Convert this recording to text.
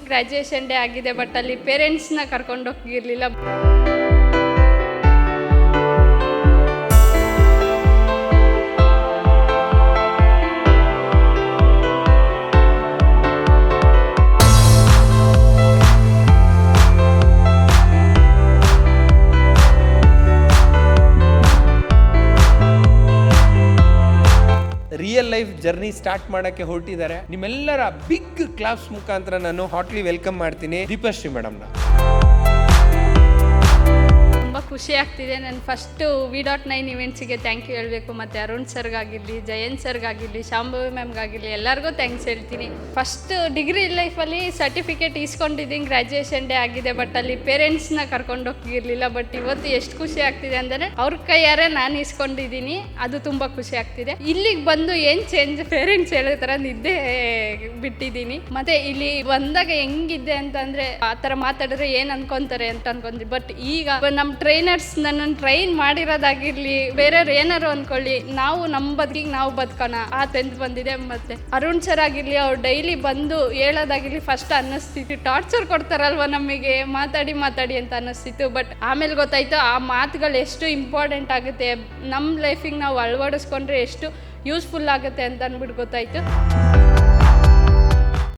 Graduation day ಆಗಿದೆ, but ಅಲ್ಲಿ ಪೇರೆಂಟ್ಸ್ನ ಕರ್ಕೊಂಡು ಹೋಗಿರಲಿಲ್ಲ. ರಿಯಲ್ ಲೈಫ್ ಜರ್ನಿ ಸ್ಟಾರ್ಟ್ ಮಾಡಕ್ಕೆ ಹೊರಟಿದ್ದಾರೆ. ನಿಮ್ಮೆಲ್ಲರ ಬಿಗ್ ಕ್ಲಾಸ್ ಮುಖಾಂತರ ನಾನು ಹಾಟ್ಲಿ ವೆಲ್ಕಮ್ ಮಾಡ್ತೀನಿ ದೀಪಶ್ರೀ ಮೇಡಮ್ನ. ತುಂಬ ಖುಷಿ ಆಗ್ತಿದೆ. ನಾನು ಫಸ್ಟು V.9 ಇವೆಂಟ್ಸಿಗೆ ಥ್ಯಾಂಕ್ ಯು ಹೇಳಬೇಕು. ಮತ್ತು ಅರುಣ್ ಸರ್ಗಾಗಿರಲಿ, ಜಯಂತ್ ಸರ್ಗಾಗಿರಲಿ, ಶಾಂಭವಿ ಮ್ಯಾಮ್ಗಾಗಿರಲಿ, ಎಲ್ಲರಿಗೂ ಥ್ಯಾಂಕ್ಸ್ ಹೇಳ್ತೀನಿ. ಫಸ್ಟ್ ಡಿಗ್ರಿ ಲೈಫಲ್ಲಿ ಸರ್ಟಿಫಿಕೇಟ್ ಇಸ್ಕೊಂಡಿದ್ದೀನಿ, ಗ್ರ್ಯಾಜುಯೇಷನ್ ಡೇ ಆಗಿದೆ, ಬಟ್ ಅಲ್ಲಿ ಪೇರೆಂಟ್ಸ್ನ ಕರ್ಕೊಂಡು ಹೋಗಿರಲಿಲ್ಲ. ಬಟ್ ಇವತ್ತು ಎಷ್ಟು ಖುಷಿ ಆಗ್ತಿದೆ ಅಂದರೆ ಅವ್ರ ಕೈಯಾರೆ ನಾನು ಇಸ್ಕೊಂಡಿದ್ದೀನಿ, ಅದು ತುಂಬ ಖುಷಿ ಆಗ್ತಿದೆ. ಇಲ್ಲಿಗೆ ಬಂದು ಏನು ಚೇಂಜ್, ಪೇರೆಂಟ್ಸ್ ಹೇಳೋ ಥರ ನಿದ್ದೆ ಬಿಟ್ಟಿದ್ದೀನಿ. ಮತ್ತು ಇಲ್ಲಿ ಬಂದಾಗ ಹೆಂಗಿದ್ದೆ ಅಂತಂದರೆ ಆ ಥರ ಮಾತಾಡಿದ್ರೆ ಏನು ಅನ್ಕೊತಾರೆ ಅಂತ ಅನ್ಕೊಂಡ್ವಿ. ಬಟ್ ಈಗ ನಮ್ಮ ಟ್ರೈನರ್ಸ್ ನನ್ನನ್ನು ಟ್ರೈನ್ ಮಾಡಿರೋದಾಗಿರ್ಲಿ, ಬೇರೆಯವ್ರು ಏನಾರು ಅಂದ್ಕೊಳ್ಳಿ, ನಾವು ನಮ್ಮ ಬದುಕಿಗೆ ನಾವು ಬದುಕೋಣ ಆ ತೆಂದು ಬಂದಿದೆ. ಮತ್ತು ಅರುಣ್ ಸರ್ ಆಗಿರಲಿ, ಅವ್ರು ಡೈಲಿ ಬಂದು ಹೇಳೋದಾಗಿರ್ಲಿ, ಫಸ್ಟ್ ಅನ್ನಿಸ್ತಿತ್ತು ಟಾರ್ಚರ್ ಕೊಡ್ತಾರಲ್ವ ನಮಗೆ, ಮಾತಾಡಿ ಅಂತ ಅನ್ನಿಸ್ತಿತ್ತು. ಬಟ್ ಆಮೇಲೆ ಗೊತ್ತಾಯ್ತು ಆ ಮಾತುಗಳು ಎಷ್ಟು ಇಂಪಾರ್ಟೆಂಟ್ ಆಗುತ್ತೆ, ನಮ್ಮ ಲೈಫಿಗೆ ನಾವು ಅಳವಡಿಸ್ಕೊಂಡ್ರೆ ಎಷ್ಟು ಯೂಸ್ಫುಲ್ ಆಗುತ್ತೆ ಅಂತ ಅಂದ್ಬಿಟ್ಟು ಗೊತ್ತಾಯ್ತು.